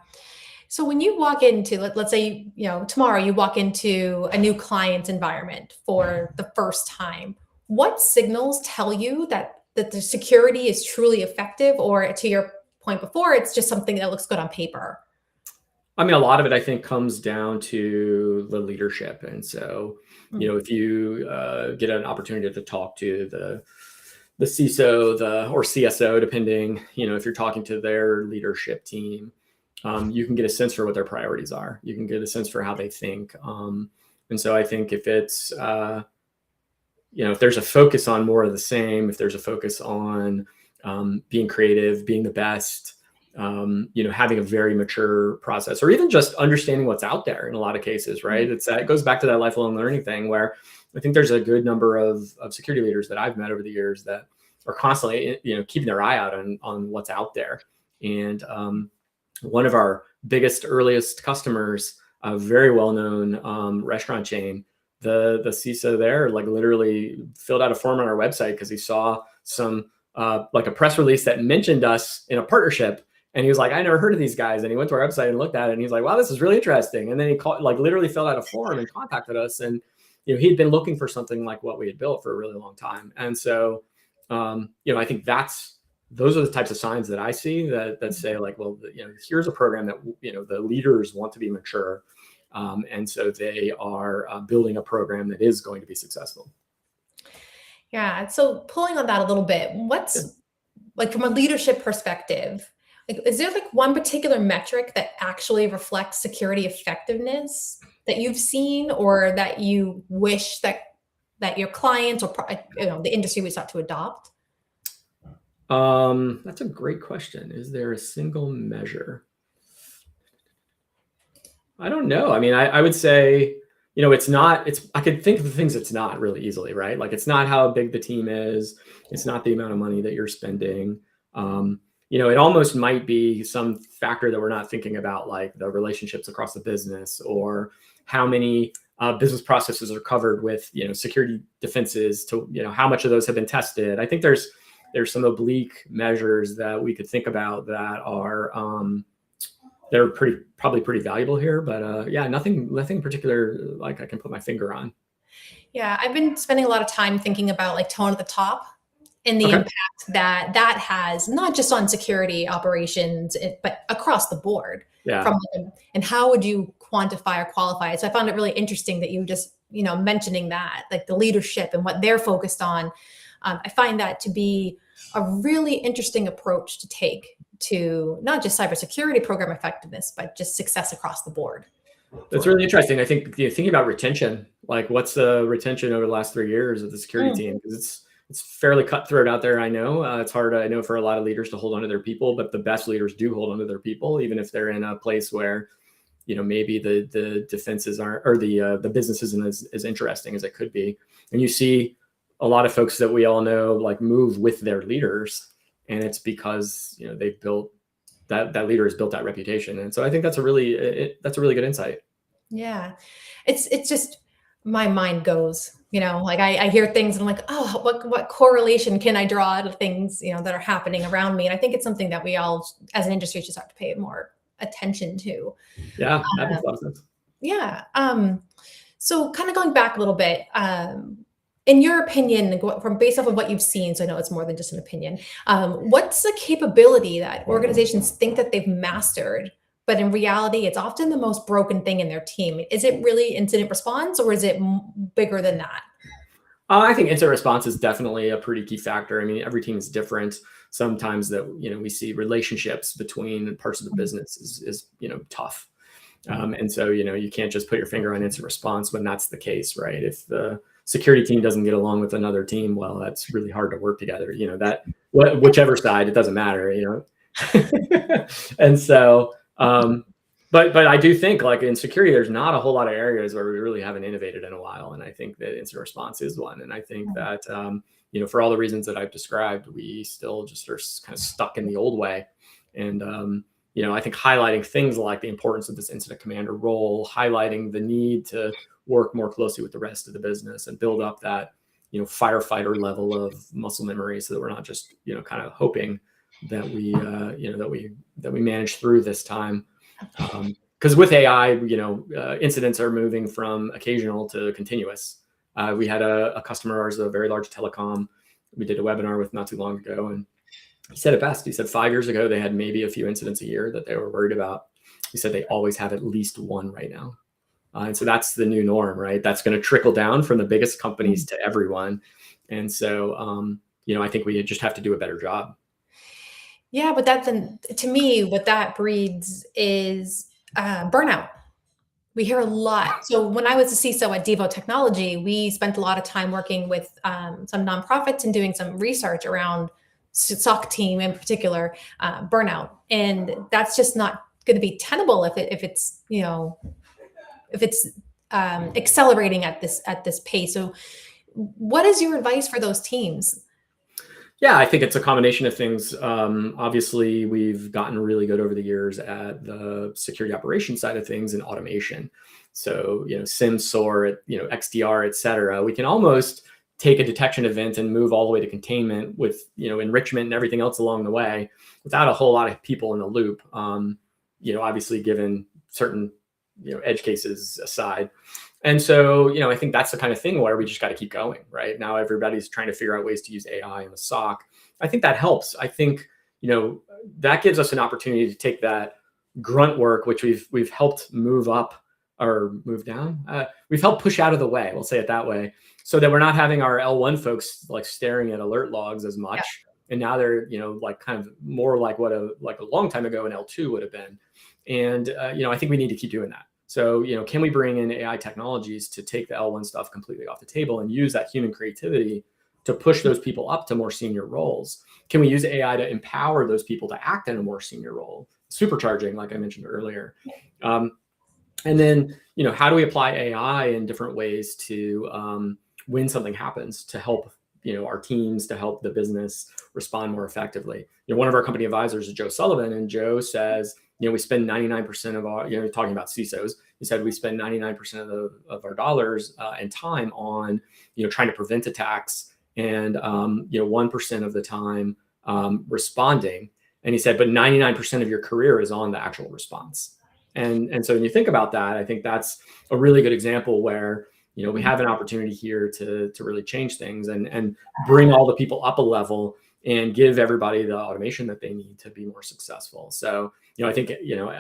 So when you walk into, let's say, tomorrow you walk into a new client's environment for the first time, what signals tell you that the security is truly effective, or to your point before, it's just something that looks good on paper? I mean, a lot of it, I think, comes down to the leadership. And so, Mm. if you get an opportunity to talk to the CISO, or CSO, depending, if you're talking to their leadership team, you can get a sense for what their priorities are. You can get a sense for how they think. And so I think if it's, if there's a focus on more of the same, if there's a focus on being creative, being the best, having a very mature process, or even just understanding what's out there in a lot of cases, right? It goes back to that lifelong learning thing, where I think there's a good number of security leaders that I've met over the years that are constantly, keeping their eye out on what's out there. And one of our biggest, earliest customers, a very well-known restaurant chain, the CISO there, like, literally filled out a form on our website because he saw some like a press release that mentioned us in a partnership. And he was like, I never heard of these guys. And he went to our website and looked at it, and he's like, wow, this is really interesting. And then he literally filled out a form and contacted us. And, he'd been looking for something like what we had built for a really long time. And so, I think those are the types of signs that I see that say, like, well, here's a program that, the leaders want to be mature. And so they are building a program that is going to be successful. Yeah. So pulling on that a little bit, Yeah. what's like from a leadership perspective, like, is there like one particular metric that actually reflects security effectiveness that you've seen, or that you wish that your clients or the industry would start to adopt? That's a great question. Is there a single measure? I don't know. I mean, I would say, I could think of the things it's not really easily, right? Like it's not how big the team is. It's not the amount of money that you're spending. It almost might be some factor that we're not thinking about, like the relationships across the business, or how many business processes are covered with, security defenses, to, how much of those have been tested. I think there's some oblique measures that we could think about that are, they're probably pretty valuable here, but yeah, nothing particular like I can put my finger on. Yeah, I've been spending a lot of time thinking about like tone at the top and the Okay. impact that has not just on security operations, but across the board. Yeah. From and how would you quantify or qualify it? So I found it really interesting that you just mentioning that, like the leadership and what they're focused on. I find that to be a really interesting approach to take to not just cybersecurity program effectiveness, but just success across the board. That's really interesting. I think thinking about retention, like what's the retention over the last 3 years of the security team? Because it's fairly cutthroat out there. I know it's hard. I know for a lot of leaders to hold on to their people, but the best leaders do hold on to their people, even if they're in a place where, maybe the defenses aren't, or the business isn't as interesting as it could be. And you see a lot of folks that we all know like move with their leaders, and it's because they've built that leader has built that reputation. And so I think that's a really good insight. Yeah. It's just my mind goes, like I hear things and I'm like, oh, what correlation can I draw to things, that are happening around me? And I think it's something that we all as an industry just have to pay more attention to. Yeah, that makes a lot of sense. Yeah. So kind of going back a little bit, in your opinion, from based off of what you've seen, so I know it's more than just an opinion, what's the capability that organizations think that they've mastered, but in reality, it's often the most broken thing in their team? Is it really incident response, or is it bigger than that? I think incident response is definitely a pretty key factor. I mean, every team is different. Sometimes that we see relationships between parts of the business is tough. And so, you can't just put your finger on incident response when that's the case, right? If the security team doesn't get along with another team, well, that's really hard to work together. Whichever side, it doesn't matter. And so, but I do think, like in security, there's not a whole lot of areas where we really haven't innovated in a while, and I think that incident response is one. And I think that for all the reasons that I've described, we still just are kind of stuck in the old way. And I think highlighting things like the importance of this incident commander role, highlighting the need to work more closely with the rest of the business and build up that, firefighter level of muscle memory, so that we're not just, kind of hoping that we, that we manage through this time. Because with AI, incidents are moving from occasional to continuous. We had a customer of ours, a very large telecom, we did a webinar with not too long ago, and he said it best. He said 5 years ago, they had maybe a few incidents a year that they were worried about. He said they always have at least one right now. And so that's the new norm, right? That's going to trickle down from the biggest companies to everyone. And so, I think we just have to do a better job. Yeah, but to me, what that breeds is burnout. We hear a lot. So when I was a CISO at Devo Technology, we spent a lot of time working with some nonprofits and doing some research around SOC team in particular, burnout. And that's just not going to be tenable if it's accelerating at this pace. So what is your advice for those teams? Yeah, I think it's a combination of things. Obviously, we've gotten really good over the years at the security operations side of things and automation. So, SIM, SOAR, XDR, et cetera. We can almost take a detection event and move all the way to containment with, enrichment and everything else along the way without a whole lot of people in the loop. Obviously given certain, edge cases aside. And so, I think that's the kind of thing where we just got to keep going, right? Now everybody's trying to figure out ways to use AI in the SOC. I think that helps. I think, that gives us an opportunity to take that grunt work, which we've helped move up or move down. We've helped push out of the way, we'll say it that way, so that we're not having our L1 folks like staring at alert logs as much. Yeah. And now they're, like kind of more like what a long time ago an L2 would have been. And, I think we need to keep doing that. So, can we bring in AI technologies to take the L1 stuff completely off the table and use that human creativity to push those people up to more senior roles? Can we use AI to empower those people to act in a more senior role, supercharging, like I mentioned earlier? And then, how do we apply AI in different ways to when something happens to help, our teams, to help the business respond more effectively. One of our company advisors is Joe Sullivan, and Joe says, we spend 99% of our, talking about CISOs, he said we spend 99% of our dollars and time on, trying to prevent attacks, and 1% of the time responding. And he said, but 99% of your career is on the actual response. And so when you think about that, I think that's a really good example where, we have an opportunity here to really change things and bring all the people up a level and give everybody the automation that they need to be more successful. So, I think,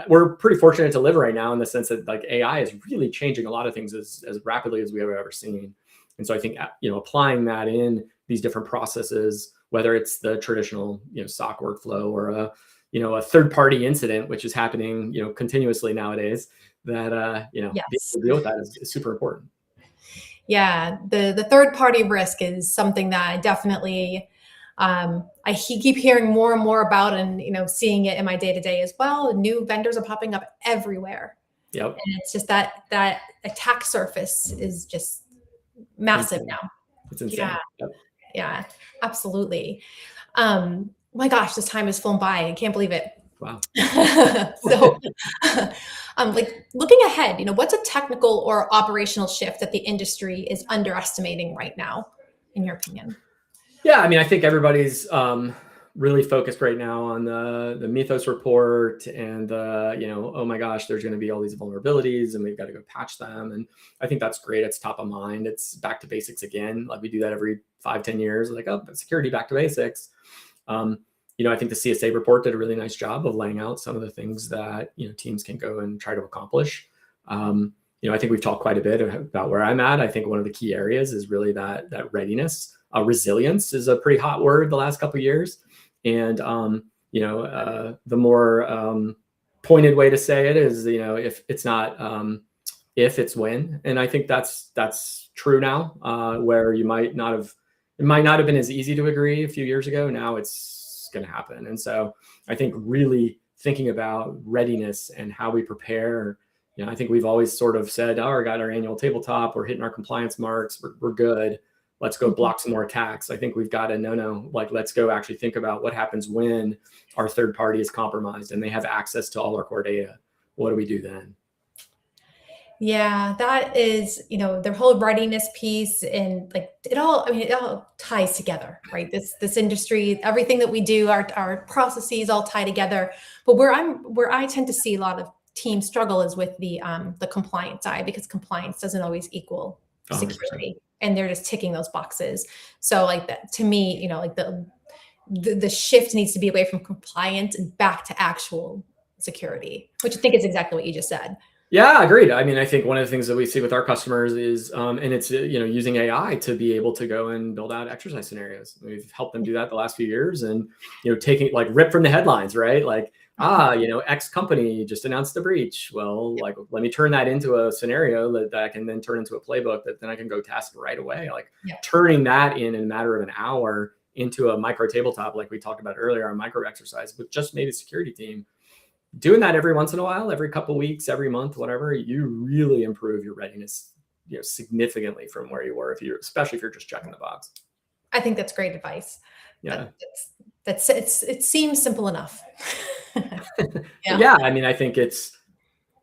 we're pretty fortunate to live right now in the sense that like AI is really changing a lot of things as rapidly as we have ever seen. And so I think, applying that in these different processes, whether it's the traditional, SOC workflow or a third-party incident, which is happening, continuously nowadays, that, being able Yes. to deal with that is super important. Yeah, the third party risk is something that I definitely I keep hearing more and more about, and seeing it in my day to day as well. New vendors are popping up everywhere, Yep. and it's just that attack surface is just massive Insane. now. It's insane. Yeah, Yep. yeah, absolutely. My gosh, this time has flown by. I can't believe it. Wow. So, like looking ahead, what's a technical or operational shift that the industry is underestimating right now, in your opinion? Yeah, I mean, I think everybody's really focused right now on the Mythos report and oh my gosh, there's going to be all these vulnerabilities and we've got to go patch them. And I think that's great. It's top of mind. It's back to basics again. Like we do that every 5-10 years. Like, oh, security back to basics. I think the CSA report did a really nice job of laying out some of the things that teams can go and try to accomplish. I think we've talked quite a bit about where I'm at. I think one of the key areas is really that readiness. Resilience is a pretty hot word the last couple of years, and the more pointed way to say it is, if it's not if, it's when. And I think that's true now, where it might not have been as easy to agree a few years ago. Now it's going to happen. And so I think really thinking about readiness and how we prepare. I think we've always sort of said, oh, we got our annual tabletop, we're hitting our compliance marks, we're good. Let's go block some more attacks. I think we've got to like, let's go actually think about what happens when our third party is compromised and they have access to all our core data. What do we do then? Yeah, that is, their whole readiness piece, and like it all ties together, right? This industry, everything that we do, our processes all tie together. But where I tend to see a lot of teams struggle is with the compliance side, because compliance doesn't always equal 100%. security, and they're just ticking those boxes. So like that, to me, like the shift needs to be away from compliance and back to actual security, which I think is exactly what you just said. Yeah, agreed. I mean, I think one of the things that we see with our customers is, and it's, using AI to be able to go and build out exercise scenarios. We've helped them do that the last few years, and, taking like rip from the headlines, right? Like, X company just announced a breach. Well, like, let me turn that into a scenario that I can then turn into a playbook that then I can go test right away. Like turning that in a matter of an hour into a micro tabletop, like we talked about earlier, a micro exercise with just maybe a security team. Doing that every once in a while, every couple of weeks, every month, whatever, you really improve your readiness, significantly from where you were, especially if you're just checking the box. I think that's great advice. Yeah. It seems simple enough. Yeah. I mean, I think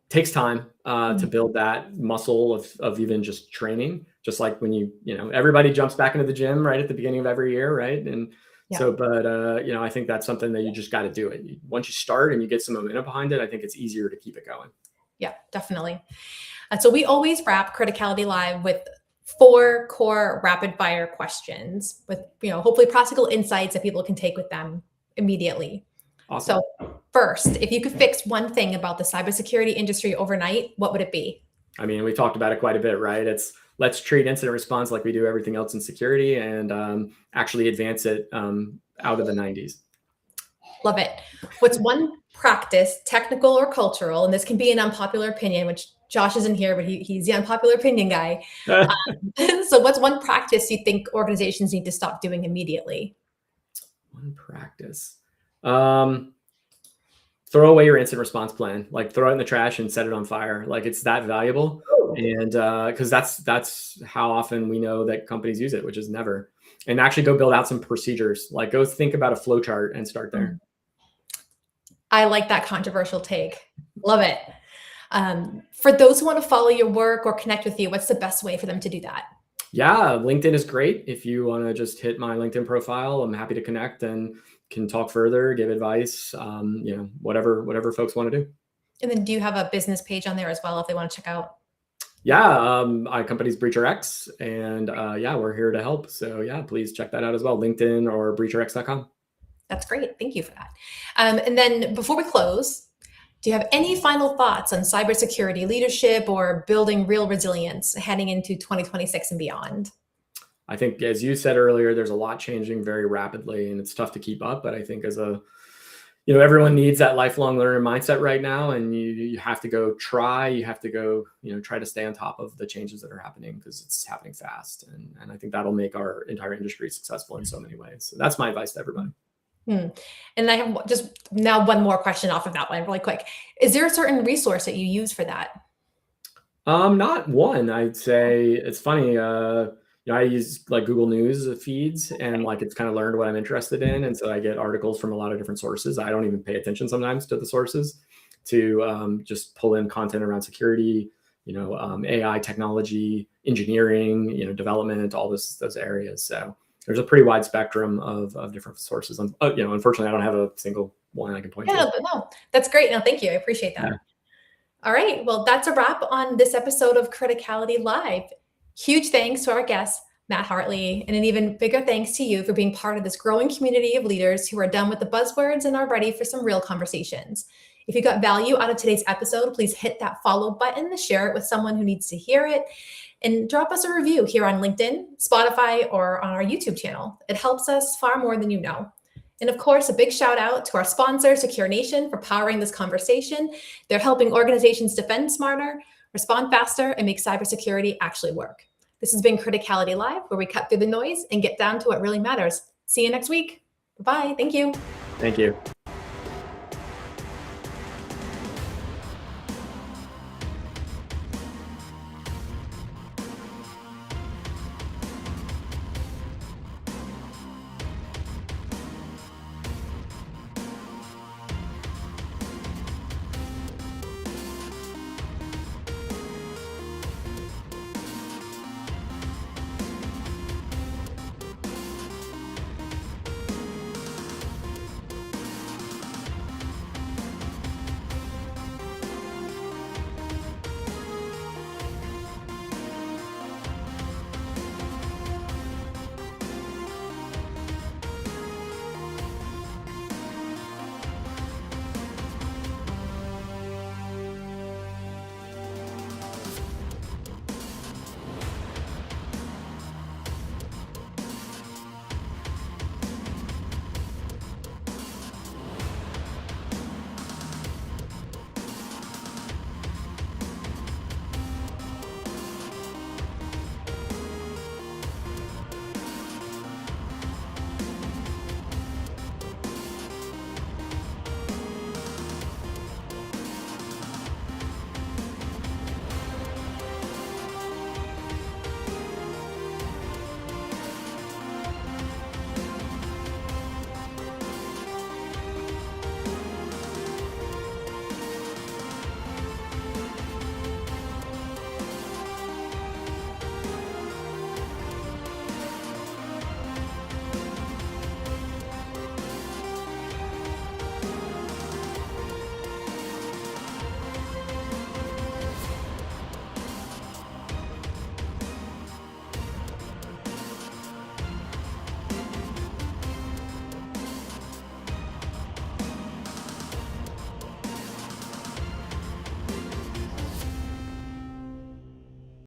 takes time to build that muscle of even just training, just like when everybody jumps back into the gym right at the beginning of every year. Right. And so, but I think that's something that you just got to do it. Once you start and you get some momentum behind it, I think it's easier to keep it going. Yeah, definitely. So we always wrap Criticality Live with 4 core rapid fire questions with, hopefully practical insights that people can take with them immediately. Awesome. So first, if you could fix one thing about the cybersecurity industry overnight, what would it be? I mean, we talked about it quite a bit, right? Let's treat incident response like we do everything else in security, and actually advance it out of the 90s. Love it. What's one practice, technical or cultural, and this can be an unpopular opinion, which Josh isn't here, but he's the unpopular opinion guy. So what's one practice you think organizations need to stop doing immediately? One practice. throw away your incident response plan, like throw it in the trash and set it on fire. Like it's that valuable. And because that's how often we know that companies use it, which is never. And actually go build out some procedures. Like go think about a flow chart and start there. I like that controversial take. Love it. For those who want to follow your work or connect with you, what's the best way for them to do that? Yeah, LinkedIn is great. If you want to just hit my LinkedIn profile, I'm happy to connect and can talk further, give advice, whatever folks want to do. And then do you have a business page on there as well if they want to check out? Yeah, my company's BreacherX, and yeah, we're here to help. So yeah, please check that out as well, LinkedIn or breacherx.com. That's great. Thank you for that. And then before we close, do you have any final thoughts on cybersecurity leadership or building real resilience heading into 2026 and beyond? I think, as you said earlier, there's a lot changing very rapidly, and it's tough to keep up. But I think everyone needs that lifelong learner mindset right now, and you have to go try. You have to go, try to stay on top of the changes that are happening because it's happening fast, and I think that'll make our entire industry successful in so many ways. So that's my advice to everybody. And I have just now one more question off of that one really quick. Is there a certain resource that you use for that? Not one. I'd say it's funny. I use like Google News feeds, and like it's kind of learned what I'm interested in, and so I get articles from a lot of different sources. I don't even pay attention sometimes to the sources to just pull in content around security, AI, technology, engineering, development, all those areas. So there's a pretty wide spectrum of different sources. Unfortunately, I don't have a single one I can point to. But no, that's great. No, thank you. I appreciate that. Yeah. All right. Well, that's a wrap on this episode of Criticality Live. Huge thanks to our guest, Matt Hartley, and an even bigger thanks to you for being part of this growing community of leaders who are done with the buzzwords and are ready for some real conversations. If you got value out of today's episode, please hit that follow button, share it with someone who needs to hear it, and drop us a review here on LinkedIn, Spotify, or on our YouTube channel. It helps us far more than you know. And of course, a big shout out to our sponsor, Secure Nation, for powering this conversation. They're helping organizations defend smarter, respond faster, and make cybersecurity actually work. This has been Criticality Live, where we cut through the noise and get down to what really matters. See you next week. Bye-bye. Thank you. Thank you.